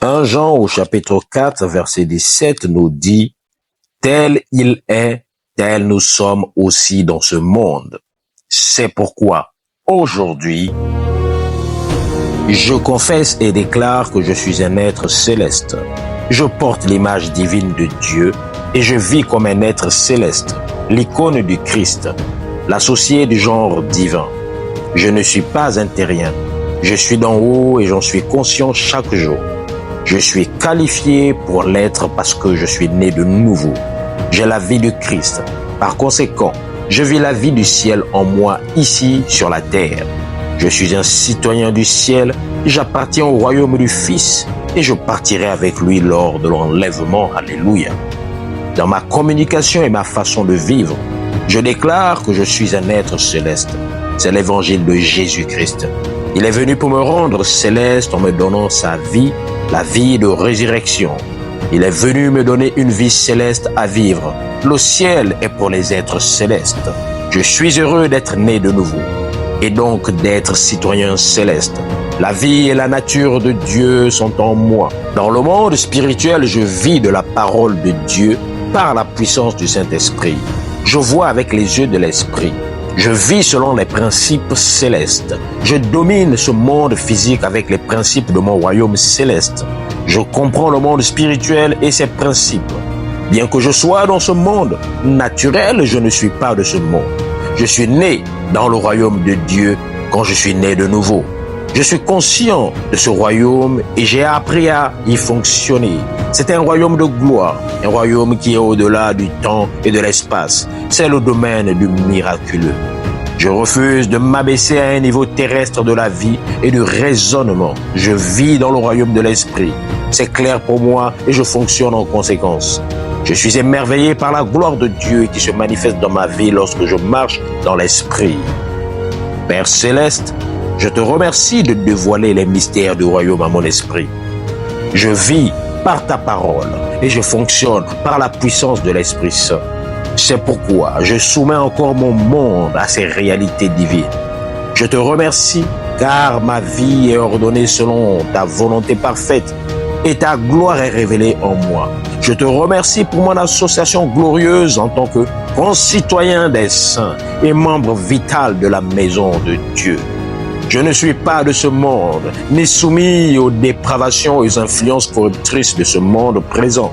1 Jean au chapitre 4, verset 17 nous dit « Tel il est, tel nous sommes aussi dans ce monde. C'est pourquoi, aujourd'hui, je confesse et déclare que je suis un être céleste. Je porte l'image divine de Dieu et je vis comme un être céleste, l'icône du Christ, l'associé du genre divin. Je ne suis pas un terrien. Je suis d'en haut et j'en suis conscient chaque jour. Je suis qualifié pour l'être parce que je suis né de nouveau. J'ai la vie du Christ. Par conséquent, je vis la vie du ciel en moi ici sur la terre. Je suis un citoyen du ciel, j'appartiens au royaume du Fils et je partirai avec lui lors de l'enlèvement. Alléluia. Dans ma communication et ma façon de vivre, je déclare que je suis un être céleste. C'est l'évangile de Jésus-Christ. Il est venu pour me rendre céleste en me donnant sa vie, la vie de résurrection. Il est venu me donner une vie céleste à vivre. Le ciel est pour les êtres célestes. Je suis heureux d'être né de nouveau et donc d'être citoyen céleste. La vie et la nature de Dieu sont en moi. Dans le monde spirituel, je vis de la parole de Dieu par la puissance du Saint-Esprit. Je vois avec les yeux de l'Esprit. Je vis selon les principes célestes. Je domine ce monde physique avec les principes de mon royaume céleste. Je comprends le monde spirituel et ses principes. Bien que je sois dans ce monde naturel, je ne suis pas de ce monde. Je suis né dans le royaume de Dieu quand je suis né de nouveau. Je suis conscient de ce royaume et j'ai appris à y fonctionner. C'est un royaume de gloire, un royaume qui est au-delà du temps et de l'espace. C'est le domaine du miraculeux. Je refuse de m'abaisser à un niveau terrestre de la vie et du raisonnement. Je vis dans le royaume de l'esprit. C'est clair pour moi et je fonctionne en conséquence. Je suis émerveillé par la gloire de Dieu qui se manifeste dans ma vie lorsque je marche dans l'esprit. Père céleste, je te remercie de dévoiler les mystères du royaume à mon esprit. Je vis par ta parole et je fonctionne par la puissance de l'Esprit Saint. C'est pourquoi je soumets encore mon monde à ces réalités divines. Je te remercie car ma vie est ordonnée selon ta volonté parfaite et ta gloire est révélée en moi. Je te remercie pour mon association glorieuse en tant que concitoyen des saints et membre vital de la maison de Dieu. Je ne suis pas de ce monde, ni soumis aux dépravations et aux influences corruptrices de ce monde présent.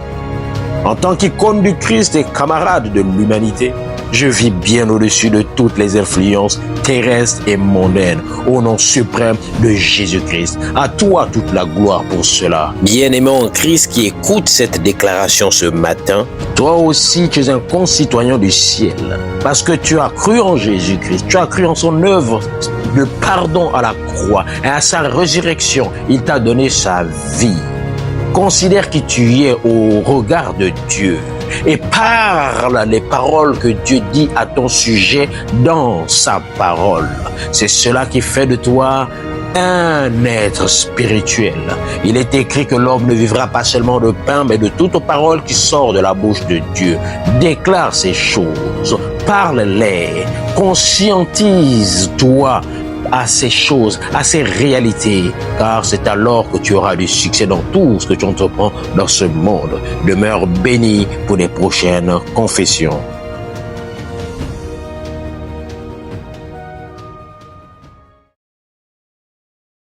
En tant qu'icône du Christ et camarade de l'humanité, je vis bien au-dessus de toutes les influences terrestres et mondaines, au nom suprême de Jésus-Christ. À toi toute la gloire pour cela. Bien-aimé en Christ qui écoute cette déclaration ce matin, toi aussi tu es un concitoyen du ciel, parce que tu as cru en Jésus-Christ, tu as cru en son œuvre de pardon à la croix et à sa résurrection. Il t'a donné sa vie. Considère qui tu es au regard de Dieu et parle les paroles que Dieu dit à ton sujet dans sa parole. C'est cela qui fait de toi un être spirituel. Il est écrit que l'homme ne vivra pas seulement de pain, mais de toute parole qui sort de la bouche de Dieu. Déclare ces choses, parle-les, conscientise-toi à ces choses, à ces réalités, car c'est alors que tu auras du succès dans tout ce que tu entreprends dans ce monde. Demeure béni pour les prochaines confessions.